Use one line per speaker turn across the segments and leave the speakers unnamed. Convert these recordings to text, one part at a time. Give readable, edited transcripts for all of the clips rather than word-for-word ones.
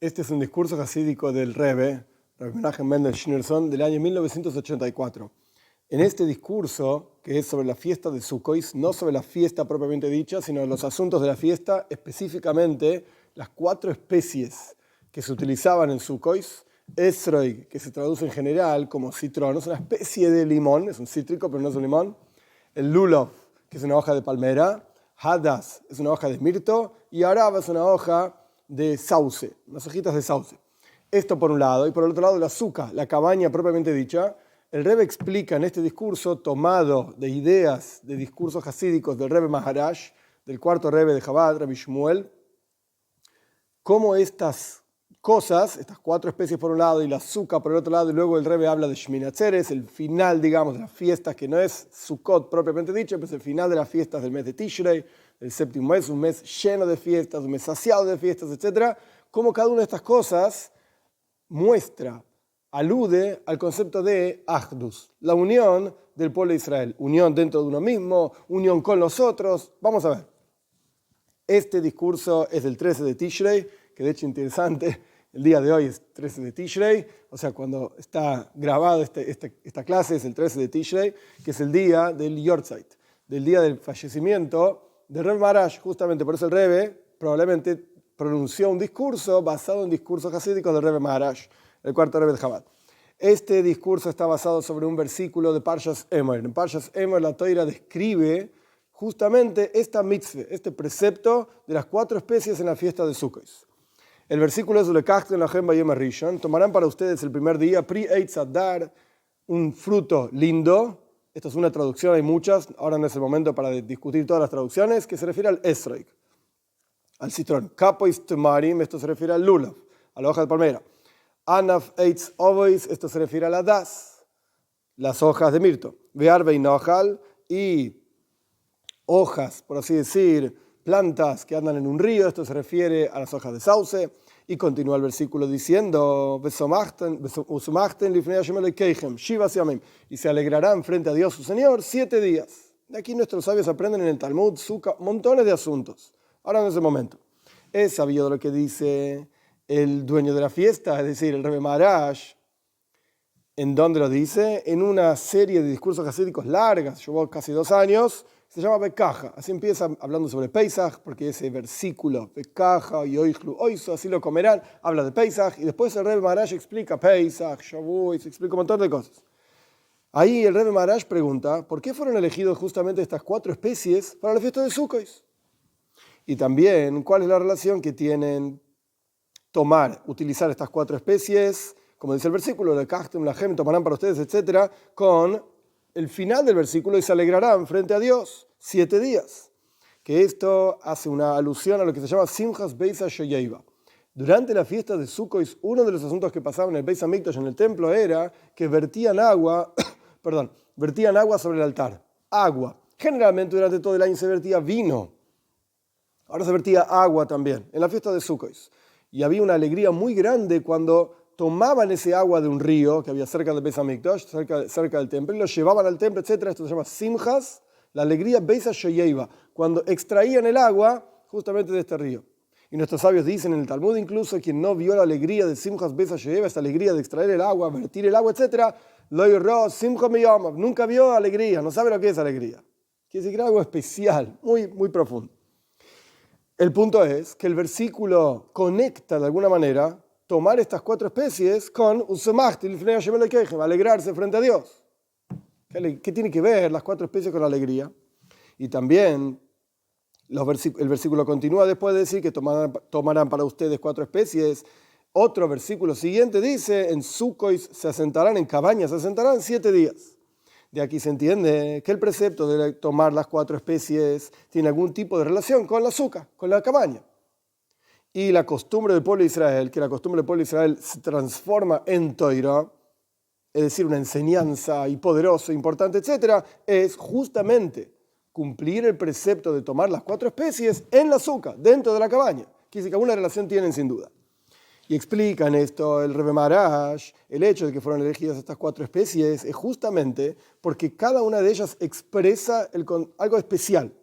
Este es un discurso jasídico del Rebbe, Rabbi Menachem Mendel Schneerson, del año 1984. En este discurso, que es sobre la fiesta de Sukkot, no sobre la fiesta propiamente dicha, sino los asuntos de la fiesta, específicamente las 4 especies que se utilizaban en Sukkot, Esrog, que se traduce en general como citrón, es una especie de limón, es un cítrico pero no es un limón, el lulav, que es una hoja de palmera, hadas, es una hoja de mirto, y arab es una hoja de sauce, unas hojitas de sauce. Esto por un lado, y por el otro lado el azúcar, la cabaña propiamente dicha. El Rebbe explica en este discurso, tomado de ideas de discursos hasídicos del Rebbe Maharaj, del cuarto Rebbe de Chabad, Rabbi Shmuel, cómo estas cosas, estas 4 especies por un lado y el azúcar por el otro lado, y luego el Rebbe habla de Shmini Atzeres, el final, digamos, de las fiestas, que no es Sukkot propiamente dicho, pero es el final de las fiestas del mes de Tishrei, el séptimo mes, un mes lleno de fiestas, un mes saciado de fiestas, etc. Cómo cada una de estas cosas muestra, alude al concepto de Achdus, la unión del pueblo de Israel, unión dentro de uno mismo, unión con los otros. Vamos a ver. Este discurso es del 13 de Tishrei, que de hecho interesante, el día de hoy es 13 de Tishrei, o sea, cuando está grabada esta clase es el 13 de Tishrei, que es el día del Yortzeit, del día del fallecimiento del Rebbe Maharaj. Justamente por eso el Rebbe probablemente pronunció un discurso basado en discursos hasídicos del Rebbe Maharaj, el cuarto Rebbe de Chabad. Este discurso está basado sobre un versículo de Parshas Emor. En Parshas Emor la Torá describe justamente esta mitzvah, este precepto de las 4 especies en la fiesta de Sukkot. El versículo es: Lekachtem lachem bayom harishon, tomarán para ustedes el primer día, pri eitz adar, un fruto lindo. Esto es una traducción, hay muchas, ahora no es el momento para discutir todas las traducciones, que se refiere al esrog, al citrón. Kapois temarim, esto se refiere al lulav, a la hoja de palmera. Anaf eitz ovois, esto se refiere a la das, las hojas de mirto. Ve'arbei nohal, y hojas, por así decir, plantas que andan en un río, esto se refiere a las hojas de sauce. Y continúa el versículo diciendo: y se alegrarán frente a Dios su Señor 7 días. De aquí nuestros sabios aprenden en el Talmud montones de asuntos. Ahora en ese momento. Es sabido lo que dice el dueño de la fiesta, es decir, el Rebbe Maharaj. ¿En dónde lo dice? En una serie de discursos hasídicos largas, llevó casi 2 años, se llama Bekaja. Así empieza hablando sobre Pesach, porque ese versículo, Bekaja y Oichlu Oiso, así lo comerán, habla de Pesach, y después el Rebbe Maharaj explica Pesach, Shavuot, explica un montón de cosas. Ahí el Rebbe Maharaj pregunta, ¿por qué fueron elegidos justamente estas 4 especies para la fiesta de Sukkot? Y también, ¿cuál es la relación que tienen utilizar estas 4 especies, como dice el versículo, Lekachtem lachem, tomarán para ustedes, etc., con el final del versículo, y se alegrarán frente a Dios 7 días? Que esto hace una alusión a lo que se llama Simchas Beis HaShoyeva. Durante la fiesta de Sukkot, uno de los asuntos que pasaban en el Beis HaMikdash, en el templo, era que vertían agua sobre el altar. Agua. Generalmente durante todo el año se vertía vino. Ahora se vertía agua también, en la fiesta de Sukkot. Y había una alegría muy grande cuando tomaban ese agua de un río que había cerca del Beis HaMikdash, cerca del templo, y lo llevaban al templo, etc. Esto se llama Simchas, la alegría Beis HaShoyeva, cuando extraían el agua justamente de este río. Y nuestros sabios dicen en el Talmud incluso, quien no vio la alegría de Simchas Beis HaShoyeva, esta alegría de extraer el agua, vertir el agua, etc., lo yiró Simcha miyamav, nunca vio alegría, no sabe lo que es alegría. Quiere decir que era algo especial, muy, muy profundo. El punto es que el versículo conecta de alguna manera tomar estas 4 especies con alegrarse frente a Dios. ¿Qué tiene que ver las 4 especies con la alegría? Y también el versículo continúa después de decir que tomarán para ustedes 4 especies. Otro versículo siguiente dice: en Sukkot se asentarán, en cabañas se asentarán 7 días. De aquí se entiende que el precepto de tomar las 4 especies tiene algún tipo de relación con el azúcar, con la cabaña. Y la costumbre del pueblo de Israel, que la costumbre del pueblo de Israel se transforma en Torah, es decir, una enseñanza y poderosa, importante, etc., es justamente cumplir el precepto de tomar las 4 especies en el azúcar, dentro de la cabaña. Quiere decir que alguna relación tienen sin duda. Y explican esto el Rebbe Maharaj, el hecho de que fueron elegidas estas 4 especies es justamente porque cada una de ellas expresa algo especial,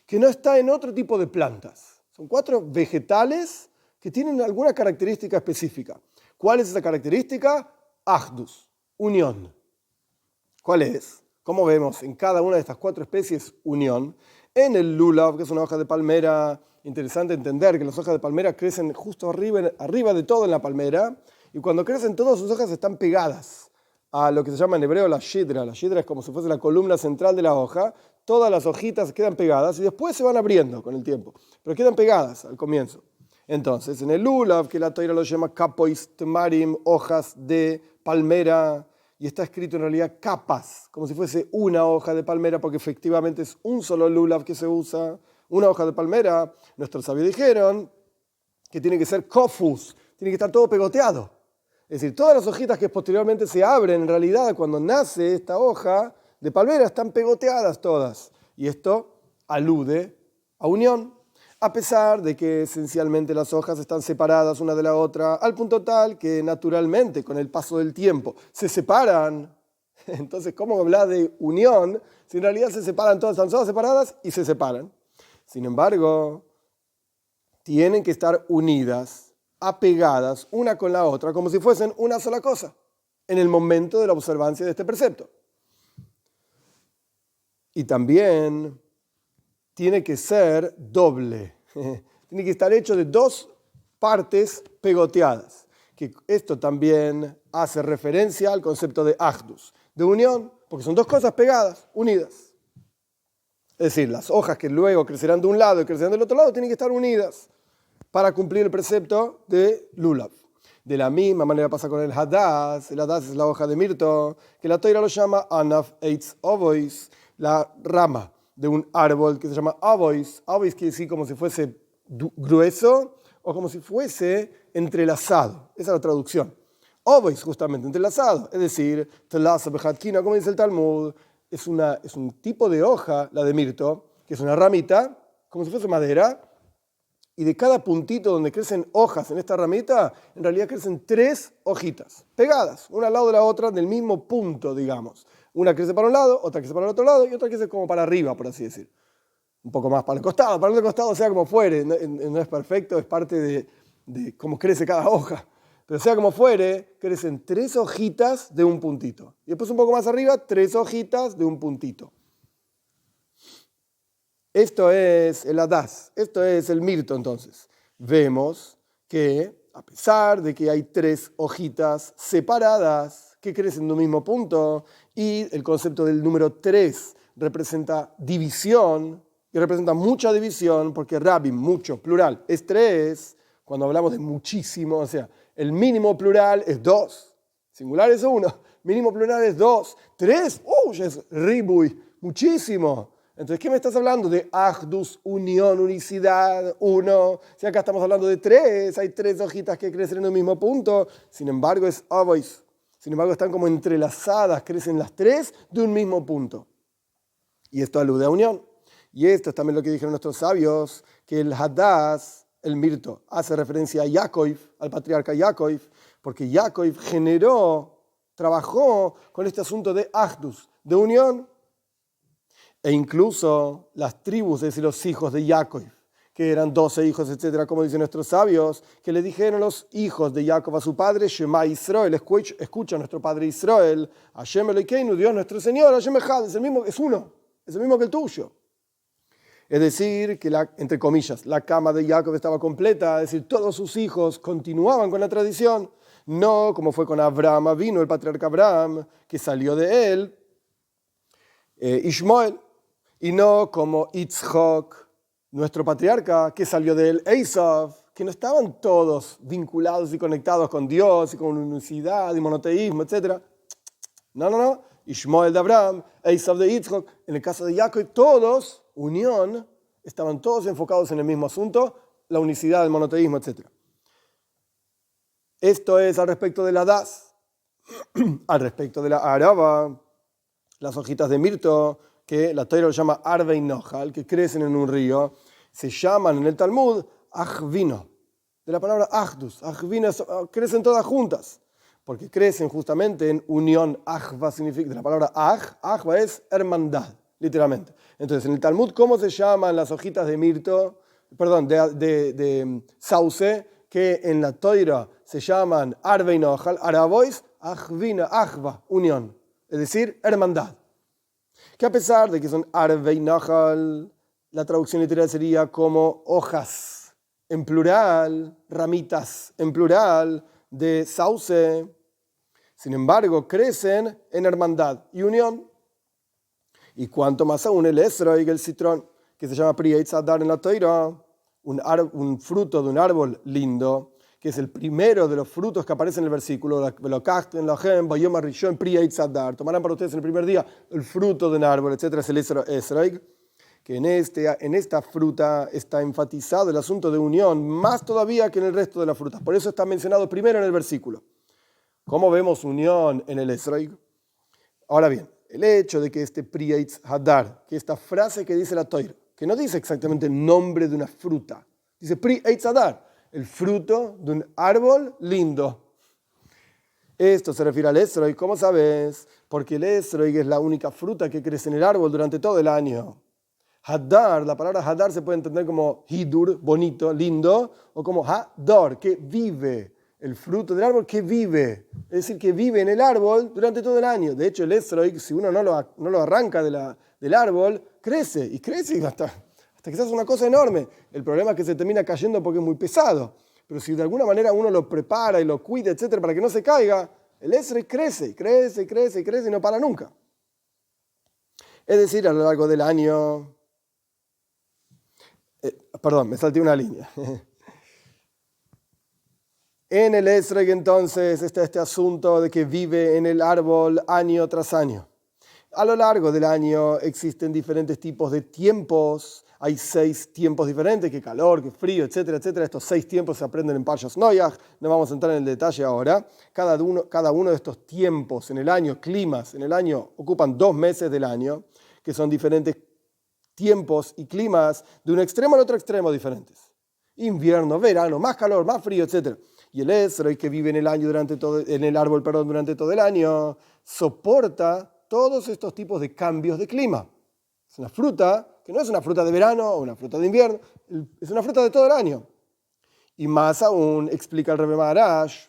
que no está en otro tipo de plantas. Son 4 vegetales que tienen alguna característica específica. ¿Cuál es esa característica? Ahdus, unión. ¿Cuál es? Como vemos en cada una de estas 4 especies, unión. En el lulav, que es una hoja de palmera, interesante entender que las hojas de palmera crecen justo arriba de todo en la palmera, y cuando crecen todas sus hojas están pegadas a lo que se llama en hebreo la shidra. La shidra es como si fuese la columna central de la hoja. Todas las hojitas quedan pegadas y después se van abriendo con el tiempo, pero quedan pegadas al comienzo. Entonces, en el lulav, que la Torá lo llama kapois temarim, hojas de palmera, y está escrito en realidad capas, como si fuese una hoja de palmera, porque efectivamente es un solo lulav que se usa, una hoja de palmera. Nuestros sabios dijeron que tiene que ser kofus, tiene que estar todo pegoteado. Es decir, todas las hojitas que posteriormente se abren, en realidad, cuando nace esta hoja de palmera, están pegoteadas todas. Y esto alude a unión, a pesar de que esencialmente las hojas están separadas una de la otra, al punto tal que naturalmente, con el paso del tiempo, se separan. Entonces, ¿cómo hablar de unión si en realidad se separan todas, están todas separadas y se separan? Sin embargo, tienen que estar unidas, apegadas una con la otra, como si fuesen una sola cosa, en el momento de la observancia de este precepto. Y también tiene que ser doble, tiene que estar hecho de 2 partes pegoteadas, que esto también hace referencia al concepto de ahdus, de unión, porque son 2 cosas pegadas, unidas. Es decir, las hojas que luego crecerán de un lado y crecerán del otro lado tienen que estar unidas para cumplir el precepto de lulav. De la misma manera pasa con el hadass. El hadass es la hoja de mirto, que la Torá lo llama anaf eitz ovois, la rama de un árbol que se llama avois. Avois quiere decir como si fuese grueso o como si fuese entrelazado. Esa es la traducción. Ovois, justamente, entrelazado. Es decir, telasa bejatkina, como dice el Talmud, es un tipo de hoja, la de mirto, que es una ramita, como si fuese madera, y de cada puntito donde crecen hojas en esta ramita, en realidad crecen 3 hojitas, pegadas, una al lado de la otra, del mismo punto, digamos. Una crece para un lado, otra crece para el otro lado, y otra crece como para arriba, por así decir. Un poco más para el otro costado, sea como fuere, no es perfecto, es parte de cómo crece cada hoja. Pero sea como fuere, crecen 3 hojitas de un puntito. Y después un poco más arriba, 3 hojitas de un puntito. Esto es el hadass, esto es el mirto entonces. Vemos que a pesar de que hay 3 hojitas separadas que crecen de un mismo punto y el concepto del número 3 representa división y representa mucha división porque rabim, mucho, plural, es 3, cuando hablamos de muchísimo, o sea, el mínimo plural es 2, singular es 1, mínimo plural es 2, 3, ya es ribuy, muchísimo. Entonces, ¿qué me estás hablando? De ahdus, unión, unicidad, 1. Si acá estamos hablando de 3, hay 3 hojitas que crecen en un mismo punto, sin embargo es avois. Sin embargo, están como entrelazadas, crecen las 3 de un mismo punto. Y esto alude a unión. Y esto es también lo que dijeron nuestros sabios, que el hadass, el mirto, hace referencia a Yaakov, al patriarca Yaakov, porque Yaakov trabajó con este asunto de ahdus, de unión. E incluso las tribus, es decir, los hijos de Jacob, que eran 12 hijos, etcétera, como dicen nuestros sabios, que le dijeron los hijos de Jacob a su padre, Shema Israel, escucha a nuestro padre Israel, Hashem Elokeinu, Dios nuestro Señor, Hashem Echad, es uno, es el mismo que el tuyo. Es decir, que entre comillas, la cama de Jacob estaba completa, es decir, todos sus hijos continuaban con la tradición, no como fue con Abraham, vino el patriarca Abraham, que salió de él, Ishmael, y no como Yitzhak, nuestro patriarca, que salió de él, Esav, que no estaban todos vinculados y conectados con Dios y con unicidad y monoteísmo, etc. No. Ishmael de Abraham, Esav de Yitzhak, en el caso de Jacob, todos, unión, estaban todos enfocados en el mismo asunto, la unicidad, el monoteísmo, etc. Esto es al respecto de la das, al respecto de la araba, las hojitas de mirto, que la Torá lo llama arve y nojal, que crecen en un río, se llaman en el Talmud achvino, de la palabra achdus. Achvino crecen todas juntas, porque crecen justamente en unión. Achva significa, de la palabra achva es hermandad, literalmente. Entonces, en el Talmud, ¿cómo se llaman las hojitas de mirto, de sauce, que en la Toira se llaman Arvei Nohal, Arabois, Achvina, Achva, unión, es decir, hermandad. Que a pesar de que son Arvei Nohal, la traducción literal sería como hojas, en plural, ramitas, en plural, de sauce. Sin embargo, crecen en hermandad y unión. Y cuanto más aún el esrog, el citrón, que se llama Pri Eitz Hadar en la Toira, un fruto de un árbol lindo, que es el primero de los frutos que aparece en el versículo, tomarán para ustedes en el primer día el fruto de un árbol, etc. Es el esrog, que en esta fruta está enfatizado el asunto de unión, más todavía que en el resto de las frutas. Por eso está mencionado primero en el versículo. ¿Cómo vemos unión en el esrog? Ahora bien, el hecho de que este Pri Eitz Hadar, que esta frase que dice la Toira, que no dice exactamente el nombre de una fruta, dice Pri Eitz Hadar, el fruto de un árbol lindo. Esto se refiere al esrog, ¿cómo sabes? Porque el esrog es la única fruta que crece en el árbol durante todo el año. Hadar, la palabra Hadar se puede entender como hidur, bonito, lindo, o como Hadar, que vive. El fruto del árbol que vive, es decir, que vive en el árbol durante todo el año. De hecho, el esrog, si uno no lo arranca del árbol, crece y crece hasta que se hace una cosa enorme. El problema es que se termina cayendo porque es muy pesado. Pero si de alguna manera uno lo prepara y lo cuida, etcétera, para que no se caiga, el esrog crece, crece, crece, crece y no para nunca. Es decir, a lo largo del año... perdón, me salté una línea. En el esrog entonces está este asunto de que vive en el árbol año tras año. A lo largo del año existen diferentes tipos de tiempos. Hay 6 tiempos diferentes, que calor, que frío, etcétera, etcétera. Estos 6 tiempos se aprenden en Parshas Noach. No vamos a entrar en el detalle ahora. Cada uno de estos tiempos en el año, climas en el año, ocupan 2 meses del año, que son diferentes tiempos y climas de un extremo al otro extremo diferentes. Invierno, verano, más calor, más frío, etcétera. Y el esrog, que vive en el árbol durante todo el año, soporta todos estos tipos de cambios de clima. Es una fruta que no es una fruta de verano o una fruta de invierno, es una fruta de todo el año. Y más aún, explica el Rebbe Maharash,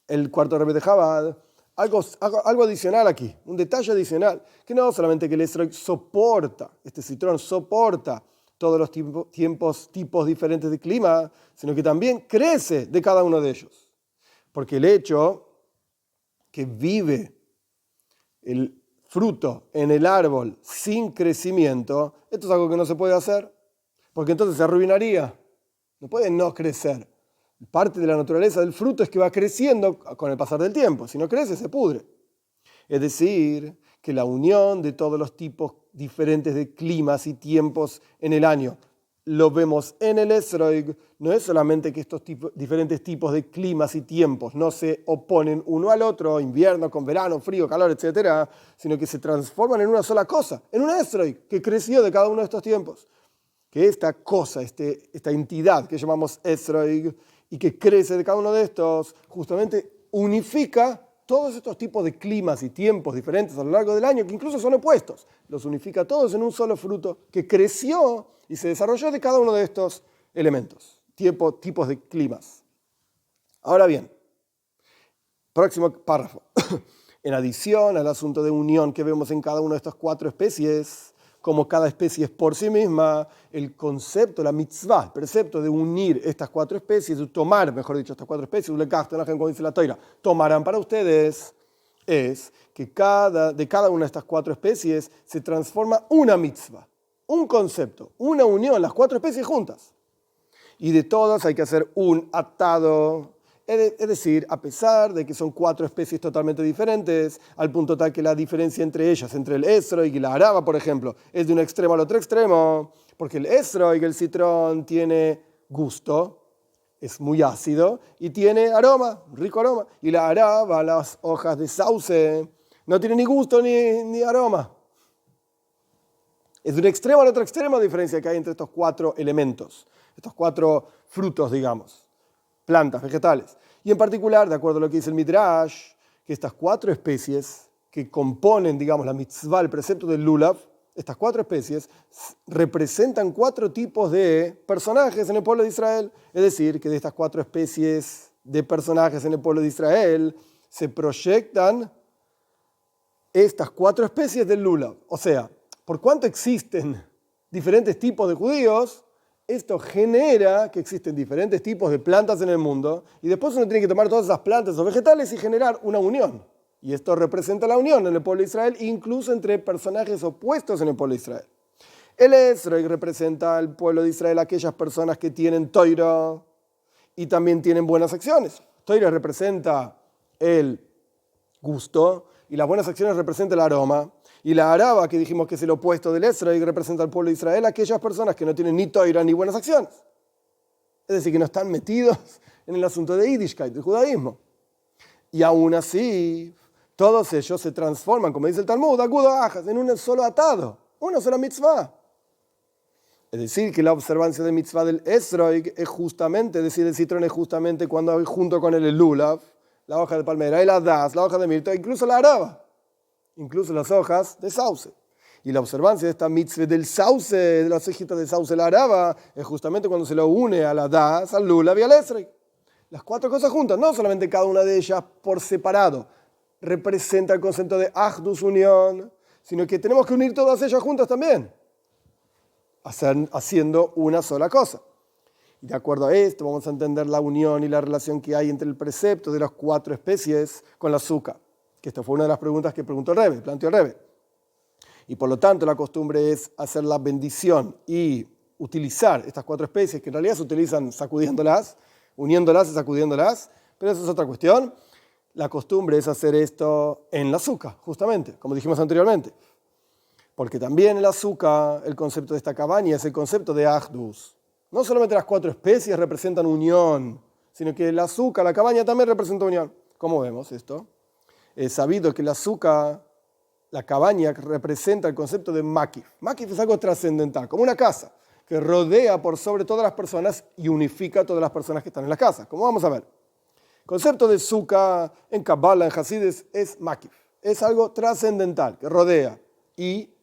el cuarto Rebbe de Chabad, algo adicional aquí, un detalle adicional, que no solamente que el esrog soporta, este citrón soporta todos los tipos diferentes de clima, sino que también crece de cada uno de ellos. Porque el hecho que vive el fruto en el árbol sin crecimiento, esto es algo que no se puede hacer, porque entonces se arruinaría. No puede no crecer. Parte de la naturaleza del fruto es que va creciendo con el pasar del tiempo. Si no crece, se pudre. Es decir, que la unión de todos los tipos diferentes de climas y tiempos en el año, lo vemos en el esrog, no es solamente que estos diferentes tipos de climas y tiempos no se oponen uno al otro, invierno con verano, frío, calor, etc., sino que se transforman en una sola cosa, en un esrog que creció de cada uno de estos tiempos. Que esta cosa, esta entidad que llamamos esrog y que crece de cada uno de estos, justamente unifica todos estos tipos de climas y tiempos diferentes a lo largo del año, que incluso son opuestos. Los unifica todos en un solo fruto que creció y se desarrolló de cada uno de estos elementos, tipos de climas. Ahora bien, próximo párrafo. En adición al asunto de unión que vemos en cada una de estas 4 especies, como cada especie es por sí misma, el concepto, la mitzvah, el precepto de unir estas 4 especies, de tomar, mejor dicho, estas 4 especies, como dice la Toira, tomarán para ustedes, es que de cada una de estas 4 especies se transforma una mitzvah, un concepto, una unión, las 4 especies juntas. Y de todas hay que hacer un atado. Es decir, a pesar de que son 4 especies totalmente diferentes, al punto tal que la diferencia entre ellas, entre el esrog y la araba, por ejemplo, es de un extremo al otro extremo, porque el esrog, el citrón, tiene gusto, es muy ácido, y tiene aroma, rico aroma, y la araba, las hojas de sauce, no tiene ni gusto ni aroma. Es de un extremo al otro extremo la diferencia que hay entre estos 4 elementos, estos 4 frutos, digamos. Plantas, vegetales. Y en particular, de acuerdo a lo que dice el Midrash, que estas 4 especies que componen, digamos, la mitzvah, el precepto del lulav, estas 4 especies, representan 4 tipos de personajes en el pueblo de Israel. Es decir, que de estas 4 especies de personajes en el pueblo de Israel se proyectan estas 4 especies del lulav. O sea, por cuanto existen diferentes tipos de judíos, esto genera que existen diferentes tipos de plantas en el mundo y después uno tiene que tomar todas esas plantas o vegetales y generar una unión. Y esto representa la unión en el pueblo de Israel, incluso entre personajes opuestos en el pueblo de Israel. El Esrog representa al pueblo de Israel, aquellas personas que tienen Toira y también tienen buenas acciones. Toira representa el gusto y las buenas acciones representan el aroma. Y la araba, que dijimos que es el opuesto del Esrog, representa al pueblo de Israel, aquellas personas que no tienen ni Toira ni buenas acciones. Es decir, que no están metidos en el asunto de Yiddishkeit, del judaísmo. Y aún así, todos ellos se transforman, como dice el Talmud, en un solo atado, una sola mitzvah. Es decir, que la observancia de mitzvah del Esrog es justamente, es decir, el citrón es justamente cuando hay junto con él el lulav, la hoja de palmera, el hadas, la hoja de mirto, incluso la araba, incluso las hojas de sauce. Y la observancia de esta mitzvah del sauce, de las hojitas de sauce, la araba, es justamente cuando se lo une a la hadas, al lulav y al esrog. Las 4 cosas juntas, no solamente cada una de ellas por separado, representa el concepto de Achdus, unión, sino que tenemos que unir todas ellas juntas también, haciendo una sola cosa. Y de acuerdo a esto vamos a entender la unión y la relación que hay entre el precepto de las 4 especies con la azúcar, que esta fue una de las preguntas que planteó el Rebbe. Y por lo tanto la costumbre es hacer la bendición y utilizar estas 4 especies, que en realidad se utilizan sacudiéndolas, uniéndolas y sacudiéndolas, pero eso es otra cuestión. La costumbre es hacer esto en la azúcar, justamente, como dijimos anteriormente. Porque también el azúcar, el concepto de esta cabaña, es el concepto de Achdus. No solamente las 4 especies representan unión, sino que el azúcar, la cabaña también representa unión. ¿Cómo vemos esto? Es sabido que el azúcar, la cabaña, representa el concepto de Makif. Makif es algo trascendental, como una casa, que rodea por sobre todas las personas y unifica a todas las personas que están en la casa. Como vamos a ver. El concepto de Sukkah en Kabbalah, en Hasidus, es Makif. Es algo trascendental, que rodea y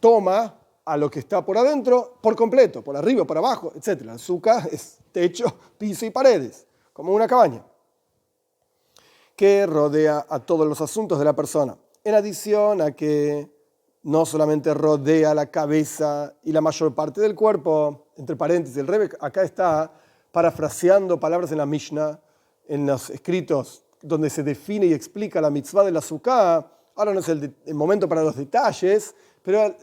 toma a lo que está por adentro por completo, por arriba, por abajo, etc. El Sukkah es techo, piso y paredes, como una cabaña, que rodea a todos los asuntos de la persona. En adición a que no solamente rodea la cabeza y la mayor parte del cuerpo, entre paréntesis, el Rebbe acá está parafraseando palabras en la Mishnah, en los escritos donde se define y explica la mitzvah de la Sukkah. Ahora no es el momento para los detalles, pero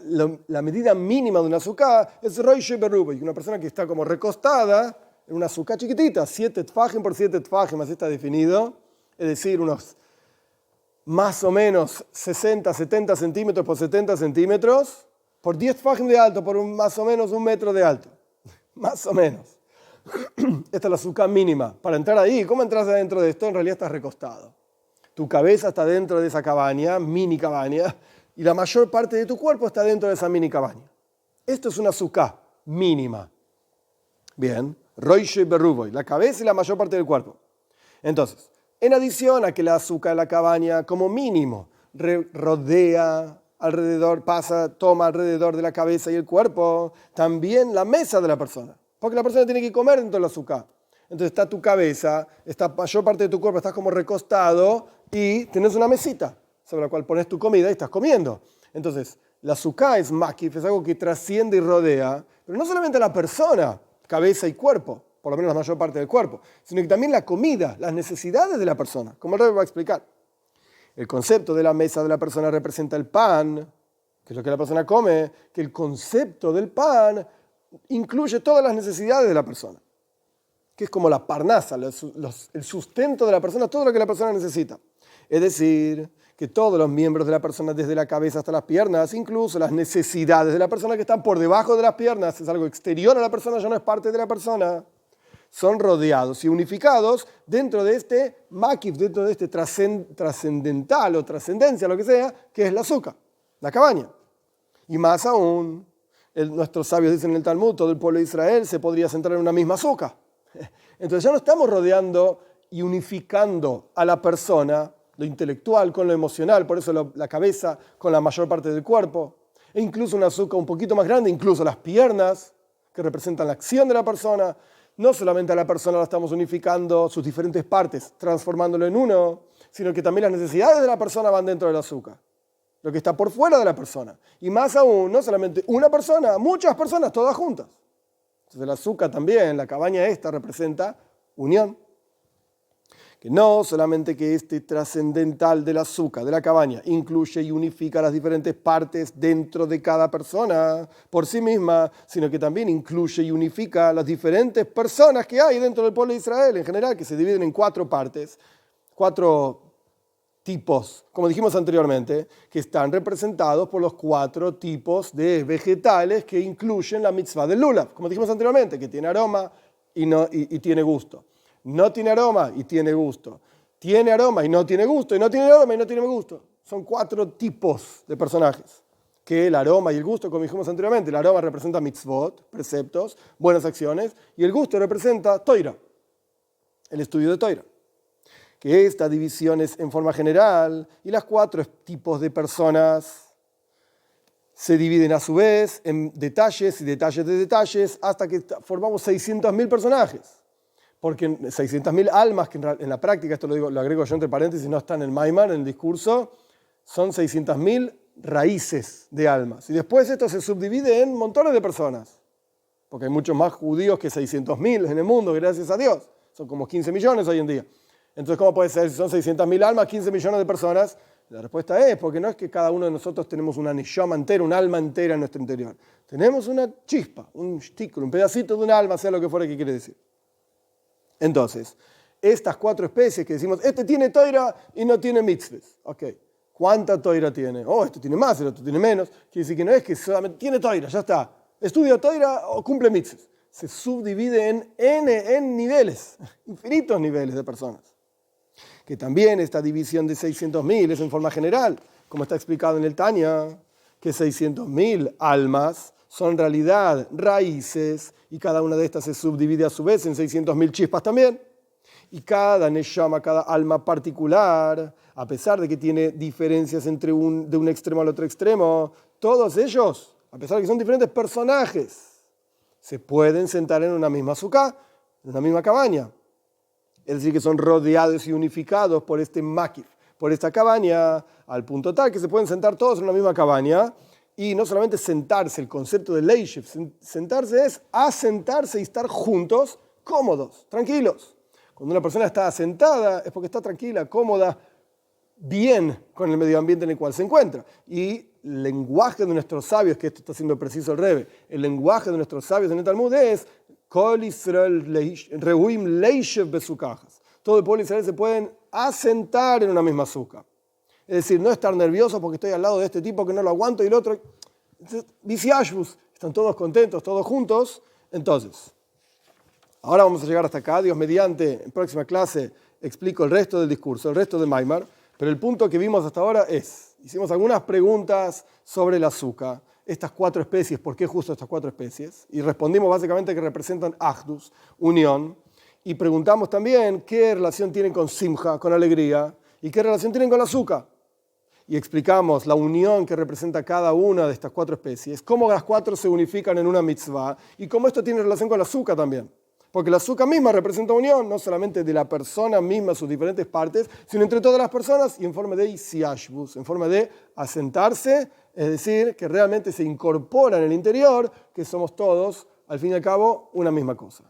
la medida mínima de una Sukkah es Rosh Berubay, una persona que está como recostada en una Sukkah chiquitita, 7 tfajim por 7 tfajim, así está definido, es decir, unos más o menos 60, 70 centímetros por 70 centímetros, por 10 tfajim de alto, por más o menos 1 metro de alto, más o menos. Esta es la Sukkah mínima. Para entrar ahí, ¿cómo entras adentro de esto? En realidad estás recostado. Tu cabeza está dentro de esa cabaña, mini cabaña, y la mayor parte de tu cuerpo está dentro de esa mini cabaña. Esto es una Sukkah mínima. Bien, Rosh Beruboy, la cabeza y la mayor parte del cuerpo. Entonces, en adición a que la Sukkah de la cabaña, como mínimo, rodea alrededor, toma alrededor de la cabeza y el cuerpo, también la mesa de la persona. Porque la persona tiene que comer dentro de la Sukkah. Entonces está tu cabeza, esta mayor parte de tu cuerpo, estás como recostado y tienes una mesita sobre la cual pones tu comida y estás comiendo. Entonces, la Sukkah es makif, es algo que trasciende y rodea, pero no solamente a la persona, cabeza y cuerpo, por lo menos la mayor parte del cuerpo, sino que también la comida, las necesidades de la persona, como el Rebbe va a explicar. El concepto de la mesa de la persona representa el pan, que es lo que la persona come, que el concepto del pan incluye todas las necesidades de la persona, que es como la parnasa, el sustento de la persona, todo lo que la persona necesita. Es decir, que todos los miembros de la persona, desde la cabeza hasta las piernas, incluso las necesidades de la persona que están por debajo de las piernas, es algo exterior a la persona, ya no es parte de la persona, son rodeados y unificados dentro de este makif, dentro de este trascendental o trascendencia, lo que sea, que es la azúcar, la cabaña. Y más aún, nuestros sabios dicen en el Talmud, todo el pueblo de Israel se podría centrar en una misma azúcar. Entonces ya no estamos rodeando y unificando a la persona, lo intelectual con lo emocional, por eso la cabeza con la mayor parte del cuerpo. e incluso una azúcar un poquito más grande, incluso las piernas, que representan la acción de la persona. No solamente a la persona la estamos unificando, sus diferentes partes, transformándolo en uno, sino que también las necesidades de la persona van dentro del azúcar, lo que está por fuera de la persona. Y más aún, no solamente una persona, muchas personas, todas juntas. Entonces el azúcar también, la cabaña esta, representa unión. Que no solamente que este trascendental del azúcar, de la cabaña, incluye y unifica las diferentes partes dentro de cada persona por sí misma, sino que también incluye y unifica las diferentes personas que hay dentro del pueblo de Israel en general, que se dividen en 4 partes, 4 tipos, como dijimos anteriormente, que están representados por los 4 tipos de vegetales que incluyen la mitzvah del lulav, como dijimos anteriormente, que tiene aroma y tiene gusto. No tiene aroma y tiene gusto. Tiene aroma y no tiene gusto. Y no tiene aroma y no tiene gusto. Son 4 tipos de personajes. Que el aroma y el gusto, como dijimos anteriormente, el aroma representa mitzvot, preceptos, buenas acciones, y el gusto representa toira, el estudio de toira. Que esta división es en forma general, y las 4 tipos de personas se dividen a su vez en detalles y detalles de detalles, hasta que formamos 600.000 personajes. Porque 600.000 almas, que en la práctica, esto lo agrego yo entre paréntesis, no está en el Maimar, en el discurso, son 600.000 raíces de almas. Y después esto se subdivide en montones de personas. Porque hay muchos más judíos que 600.000 en el mundo, gracias a Dios. Son como 15 millones hoy en día. Entonces, ¿cómo puede ser? Si son 600.000 almas, 15 millones de personas. La respuesta es, porque no es que cada uno de nosotros tenemos una neshama entera, un alma entera en nuestro interior. Tenemos una chispa, un shtikul, un pedacito de un alma, sea lo que fuera que quiere decir. Entonces, estas 4 especies que decimos, este tiene toira y no tiene mitzvahs. Ok, ¿cuánta toira tiene? Oh, este tiene más, el otro tiene menos. Quiere decir que no es que solamente tiene toira, ya está. Estudia toira o cumple mitzvahs. Se subdivide en N niveles, infinitos niveles de personas. Que también esta división de 600.000 es en forma general, como está explicado en el Tanya, que 600.000 almas son en realidad raíces, y cada una de estas se subdivide a su vez en 600.000 chispas también. Y cada neshama, cada alma particular, a pesar de que tiene diferencias de un extremo al otro extremo, todos ellos, a pesar de que son diferentes personajes, se pueden sentar en una misma suká, en una misma cabaña. Es decir, que son rodeados y unificados por este makif, por esta cabaña, al punto tal que se pueden sentar todos en una misma cabaña. Y no solamente sentarse, el concepto de leishev, sentarse es asentarse y estar juntos, cómodos, tranquilos. Cuando una persona está asentada es porque está tranquila, cómoda, bien con el medio ambiente en el cual se encuentra. Y el lenguaje de nuestros sabios, que esto está siendo preciso el Rebbe, el lenguaje de nuestros sabios en el Talmud es Kol Israel Rehuim Leishev Besukajas. Todo el pueblo de Israel se pueden asentar en una misma azúcar. Es decir, no estar nervioso porque estoy al lado de este tipo que no lo aguanto y el otro. Viciashbus, están todos contentos, todos juntos. Entonces, ahora vamos a llegar hasta acá. Dios mediante, en próxima clase explico el resto del discurso, el resto del Maimar. Pero el punto que vimos hasta ahora hicimos algunas preguntas sobre el azúcar. Estas 4 especies, ¿por qué justo estas 4 especies? Y respondimos básicamente que representan Achdus, unión. Y preguntamos también qué relación tienen con Simcha, con alegría, y qué relación tienen con el azúcar. Y explicamos la unión que representa cada una de estas 4 especies, cómo las 4 se unifican en una mitzvah y cómo esto tiene relación con el azúcar también. Porque el azúcar misma representa unión, no solamente de la persona misma, sus diferentes partes, sino entre todas las personas y en forma de isiashbus, en forma de asentarse, es decir, que realmente se incorpora en el interior, que somos todos, al fin y al cabo, una misma cosa.